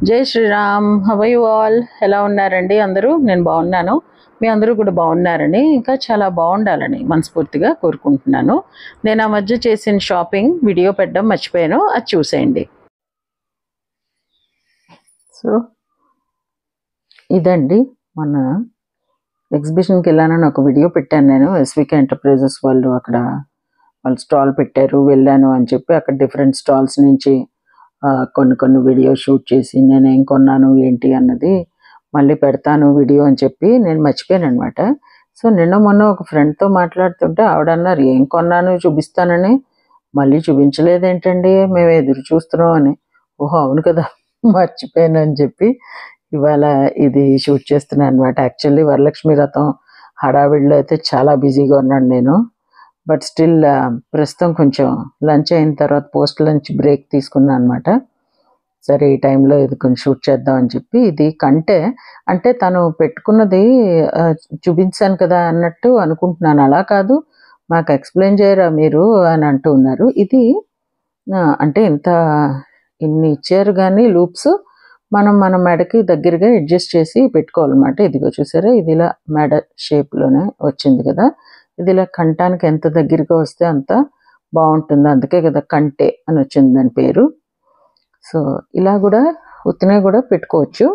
జై Shriram. How are you all? ఎలా ఉన్నారండి అందరూ? నేను బాగున్నాను. మీ అందరూ కూడా బాగున్నారని, ఇంకా చాలా బాగుండాలని మనస్ఫూర్తిగా కోరుకుంటున్నాను. నేను ఆ మధ్య చేసిన షాపింగ్ వీడియో పెట్టడం మర్చిపోయాను, అది చూసేయండి. సో ఇదండి, మన ఎగ్జిబిషన్కి వెళ్ళానని ఒక వీడియో పెట్టాను నేను. ఎస్వికే ఎంటర్ప్రైజెస్ వాళ్ళు అక్కడ వాళ్ళు స్టాల్ పెట్టారు, వెళ్ళాను అని చెప్పి అక్కడ డిఫరెంట్ స్టాల్స్ నుంచి కొన్ని వీడియో షూట్ చేసి నేను ఏం కొన్నాను ఏంటి అన్నది మళ్ళీ పెడతాను వీడియో అని చెప్పి నేను మర్చిపోయాను అనమాట. సో నిన్న మొన్న ఒక ఫ్రెండ్తో మాట్లాడుతుంటే ఆవిడ అన్నారు, ఏం కొన్నాను చూపిస్తానని, మళ్ళీ చూపించలేదేంటండి, మేము ఎదురు చూస్తున్నాం అని. ఓహో అవును కదా, మర్చిపోయాను అని చెప్పి ఇవాళ ఇది షూట్ చేస్తున్నాను అనమాట. యాక్చువల్లీ వరలక్ష్మి వ్రతం హడావిడిలో అయితే చాలా బిజీగా ఉన్నాను నేను. బట్ స్టిల్ ప్రస్తుతం కొంచెం లంచ్ అయిన తర్వాత పోస్ట్ లంచ్ బ్రేక్ తీసుకున్నాను అనమాట. సరే ఈ టైంలో ఇది కొంచెం షూట్ చేద్దాం అని చెప్పి. ఇది కంటే అంటే తను పెట్టుకున్నది చూపించాను కదా అన్నట్టు అనుకుంటున్నాను. అలా కాదు, మాకు ఎక్స్ప్లెయిన్ చేయరా మీరు అని అంటూ ఉన్నారు. ఇది అంటే ఇన్ని ఇచ్చారు కానీ లూప్స్ మన మెడకి దగ్గరగా అడ్జస్ట్ చేసి పెట్టుకోవాలన్నమాట. ఇదిగో చూసారా, ఇది ఇలా మెడ షేప్లోనే వచ్చింది కదా. ఇది ఇలా కంఠానికి ఎంత దగ్గరగా వస్తే అంత బాగుంటుంది, అందుకే కదా కంటే అని వచ్చింది దాని పేరు. సో ఇలా కూడా ఉత్తినే కూడా పెట్టుకోవచ్చు.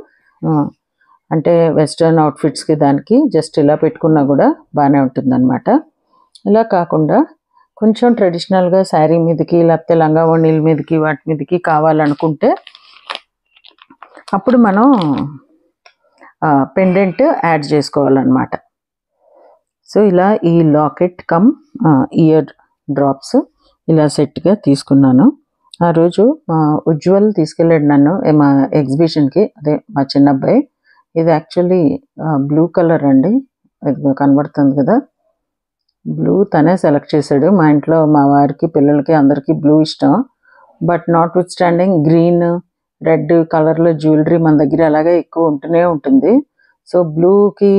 అంటే వెస్ట్రన్ అవుట్ఫిట్స్కి దానికి జస్ట్ ఇలా పెట్టుకున్నా కూడా బాగానే ఉంటుంది అనమాట. ఇలా కాకుండా కొంచెం ట్రెడిషనల్గా శారీ మీదకి లేకపోతే లంగా ఓణీల మీదకి వాటి మీదకి కావాలనుకుంటే అప్పుడు మనం పెండెంట్ యాడ్ చేసుకోవాలన్నమాట. సో ఇలా ఈ లాకెట్ కమ్ ఇయర్ డ్రాప్స్ ఇలా సెట్గా తీసుకున్నాను. ఆ రోజు మా ఉజ్వల్ తీసుకెళ్ళాడు నన్ను మా ఎగ్జిబిషన్కి, అదే మా చిన్న అబ్బాయి. ఇది యాక్చువల్లీ బ్లూ కలర్ అండి, ఇది కనబడుతుంది కదా, బ్లూ తనే సెలెక్ట్ చేశాడు. మా ఇంట్లో మా వారికి పిల్లలకి అందరికీ బ్లూ ఇష్టం. But not with standing green red కలర్లో జ్యువెలరీ మన దగ్గర అలాగే ఎక్కువ ఉంటూనే ఉంటుంది. సో బ్లూకి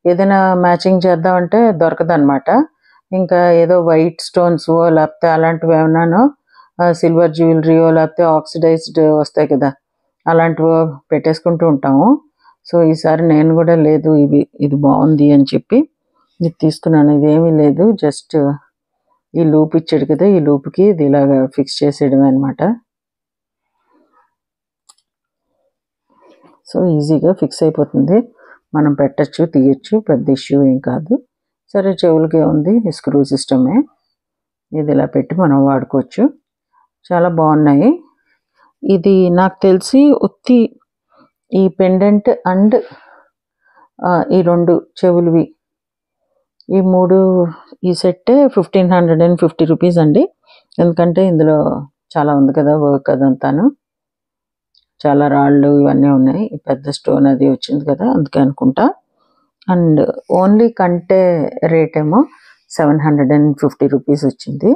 ఏదైనా మ్యాచింగ్ చేద్దామంటే దొరకదనమాట. ఇంకా ఏదో వైట్ స్టోన్స్ లేకపోతే అలాంటివి ఏమన్నానో సిల్వర్ జ్యువెలరీయో లేకపోతే ఆక్సిడైజ్డ్ వస్తాయి కదా, అలాంటివో పెట్టేసుకుంటూ ఉంటాము. సో ఈసారి నేను కూడా లేదు, ఇది బాగుంది అని చెప్పి ఇది తీసుకున్నాను. ఇదేమీ లేదు, జస్ట్ ఈ లూప్ ఇచ్చాడు కదా, ఈ లూప్కి ఇది ఇలాగా ఫిక్స్ చేసేయడమే అనమాట. సో ఈజీగా ఫిక్స్ అయిపోతుంది, మనం పెట్టచ్చు తీయచ్చు, పెద్ద ఇష్యూ ఏం కాదు. సరే చెవులకే ఉంది, స్క్రూ సిస్టమే, ఇది ఇలా పెట్టి మనం వాడుకోవచ్చు. చాలా బాగున్నాయి. ఇది నాకు తెలిసి ఉత్తి ఈ పెండెంట్ అండ్ ఈ రెండు చెవులవి ఈ మూడు ఈ సెట్టే 1550 రూపీస్ అండి. ఎందుకంటే ఇందులో చాలా ఉంది కదా వర్క్ అదంతాను, చాలా రాళ్ళు ఇవన్నీ ఉన్నాయి, పెద్ద స్టోన్ అది వచ్చింది కదా అందుకే అనుకుంటా. అండ్ ఓన్లీ కంటే రేట్ ఏమో 750 రూపీస్ వచ్చింది.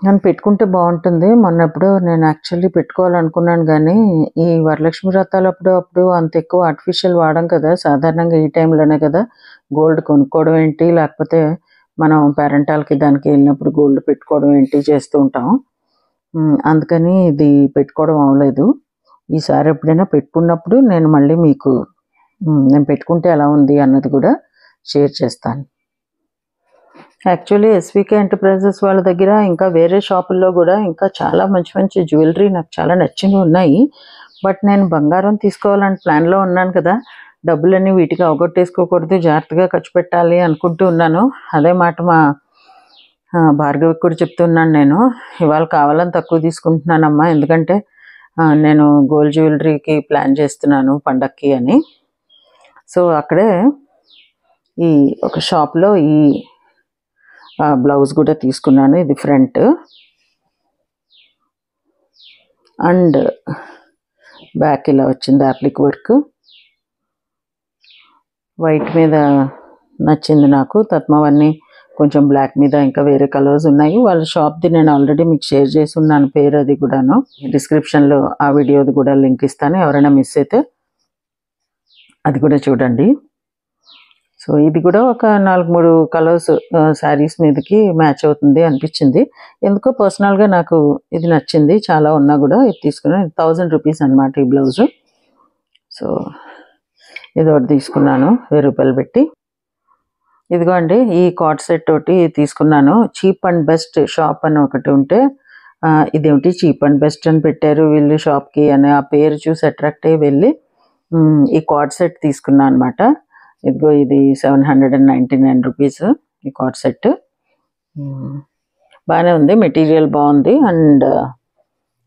నన్ను పెట్టుకుంటే బాగుంటుంది. మొన్నప్పుడు నేను యాక్చువల్లీ పెట్టుకోవాలనుకున్నాను కానీ ఈ వరలక్ష్మి వ్రతాలు అప్పుడు అంత ఎక్కువ ఆర్టిఫిషియల్ వాడడం కదా, సాధారణంగా ఈ టైంలోనే కదా గోల్డ్ కొనుక్కోవడం ఏంటి, లేకపోతే మనం పేరెంటాలకి దానికి వెళ్ళినప్పుడు గోల్డ్ పెట్టుకోవడం ఏంటి చేస్తూ ఉంటాం. అందుకని ఇది పెట్టుకోవడం అవ్వలేదు. ఈసారి ఎప్పుడైనా పెట్టుకున్నప్పుడు నేను మళ్ళీ మీకు నేను పెట్టుకుంటే ఎలా ఉంది అన్నది కూడా షేర్ చేస్తాను. యాక్చువల్లీ ఎస్వికే ఎంటర్ప్రైజెస్ వాళ్ళ దగ్గర ఇంకా వేరే షాపుల్లో కూడా ఇంకా చాలా మంచి మంచి జ్యువెలరీ నాకు చాలా నచ్చినవి ఉన్నాయి. బట్ నేను బంగారం తీసుకోవాలని ప్లాన్లో ఉన్నాను కదా, డబ్బులన్నీ వీటికి అవగొట్టేసుకోకూడదు, జాగ్రత్తగా ఖర్చు పెట్టాలి అనుకుంటూ ఉన్నాను. అదే మాట మా భార్గవికి కూడా చెప్తున్నాను నేను, ఇవాళ కావాలని తక్కువ తీసుకుంటున్నానమ్మా, ఎందుకంటే నేను గోల్డ్ జ్యువెలరీకి ప్లాన్ చేస్తున్నాను పండక్కి అని. సో అక్కడే ఈ ఒక షాప్లో ఈ బ్లౌజ్ కూడా తీసుకున్నాను. ఇది ఫ్రంట్ అండ్ బ్యాక్ ఇలా వచ్చింది అప్లిక్ వర్క్, వైట్ మీద నచ్చింది నాకు. తత్మవన్నీ కొంచెం బ్లాక్ మీద ఇంకా వేరే కలర్స్ ఉన్నాయి. వాళ్ళ షాప్ది నేను ఆల్రెడీ మీకు షేర్ చేసి ఉన్నాను పేరు, అది కూడాను డిస్క్రిప్షన్లో ఆ వీడియోది కూడా లింక్ ఇస్తాను, ఎవరైనా మిస్ అయితే అది కూడా చూడండి. సో సో ఇది కూడా ఒక 4-3 కలర్స్ శారీస్ మీదకి మ్యాచ్ అవుతుంది అనిపించింది. ఎందుకో పర్సనల్గా నాకు ఇది నచ్చింది. చాలా ఉన్నా కూడా ఇది తీసుకున్నాను. 1000 రూపీస్ అనమాట ఈ బ్లౌజు. సో ఇది ఒకటి తీసుకున్నాను 1000 రూపాయలు పెట్టి. ఇదిగో అండి ఈ కార్డ్ సెట్ తోటి తీసుకున్నాను. చీప్ అండ్ బెస్ట్ షాప్ అని ఒకటి ఉంటే ఇదేమిటి చీప్ అండ్ బెస్ట్ అని పెట్టారు వీళ్ళు షాప్కి అని ఆ పేరు చూసి అట్రాక్ట్ అయ్యి వెళ్ళి ఈ కార్డ్ సెట్ తీసుకున్నాను అనమాట. ఇదిగో ఇది 799 రూపీస్ ఈ కార్డ్ సెట్. బాగానే ఉంది, మెటీరియల్ బాగుంది అండ్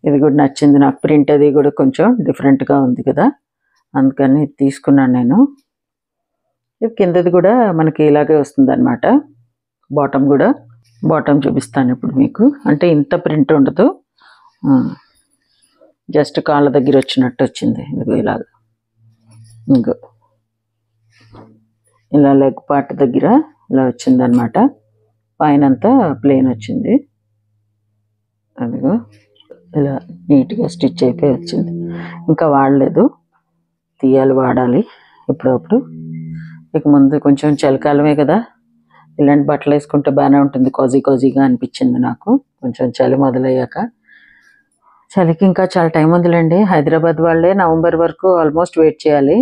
ఇది కూడా నచ్చింది నాకు. ప్రింట్ అది కూడా కొంచెం డిఫరెంట్గా ఉంది కదా, అందుకని ఇది తీసుకున్నాను నేను. ఇది కిందది కూడా మనకి ఇలాగే వస్తుంది అనమాట. బాటమ్ కూడా, బాటమ్ చూపిస్తాను ఇప్పుడు మీకు. అంటే ఇంత ప్రింట్ ఉండదు, జస్ట్ కాళ్ళ దగ్గర వచ్చినట్టు వచ్చింది. ఇదిగో ఇలాగ, ఇంకో ఇలా లెగ్ పార్ట్ దగ్గర ఇలా వచ్చింది అనమాట. పైన అంతా ప్లెయిన్ వచ్చింది. అదిగో ఇలా నీట్గా స్టిచ్ అయిపోయి వచ్చింది. ఇంకా వాడలేదు, తీయాలి, వాడాలి ఇప్పుడప్పుడు. ఇక ముందు కొంచెం చలికాలమే కదా, ఇలాంటి బట్టలు వేసుకుంటే బాగానే ఉంటుంది, కోజీగా అనిపించింది నాకు. కొంచెం చలి మొదలయ్యాక, చలికి ఇంకా చాలా టైం ఉందిలేండి. హైదరాబాద్ వాళ్ళే నవంబర్ వరకు ఆల్మోస్ట్ వెయిట్ చేయాలి.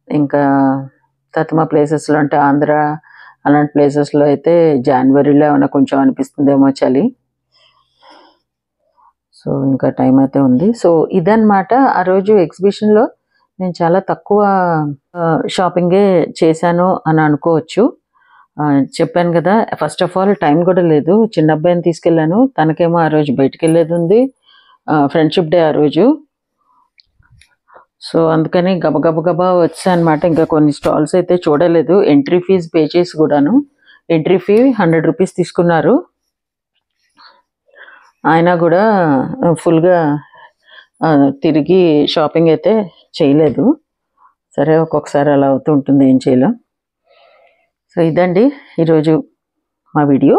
ఇంకా తత్మా ప్లేసెస్లో అంటే ఆంధ్ర అలాంటి ప్లేసెస్లో అయితే జనవరిలో ఏమైనా కొంచెం అనిపిస్తుందేమో చలి. సో ఇంకా టైం అయితే ఉంది. సో ఇదన్నమాట ఆ రోజు ఎగ్జిబిషన్లో నేను చాలా తక్కువ షాపింగే చేశాను అని అనుకోవచ్చు. చెప్పాను కదా, ఫస్ట్ ఆఫ్ ఆల్ టైం కూడా లేదు. చిన్న అబ్బాయిని తీసుకెళ్ళాను, తనకేమో ఆ రోజు బయటికి వెళ్ళేది ఉంది, ఫ్రెండ్షిప్ డే ఆ రోజు. సో అందుకని గబగబా వచ్చా అనమాట. ఇంకా కొన్ని స్టాల్స్ అయితే చూడలేదు. ఎంట్రీ ఫీజు పే చేసి కూడాను, ఎంట్రీ ఫీ 100 రూపీస్ తీసుకున్నారు. ఆయన కూడా ఫుల్గా తిరిగి షాపింగ్ అయితే చేయలేదు. సరే ఒక్కొక్కసారి అలా అవుతూ ఉంటుంది, ఏం చేయలేం. సో ఇదండి ఈరోజు మా వీడియో,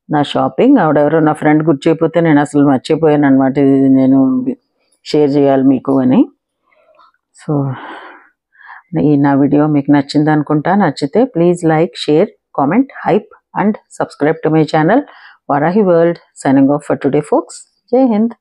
నా షాపింగ్. ఆవిడెవరో నా ఫ్రెండ్ గుర్తు చేయకపోతే నేను అసలు మర్చిపోయాను అనమాట, ఇది నేను షేర్ చేయాలి మీకు అని. సో ఈ నా వీడియో మీకు నచ్చింది అనుకుంటా. నచ్చితే please like, share, comment, hype and subscribe to my channel Varahi World. Signing off for today folks. Jai Hind.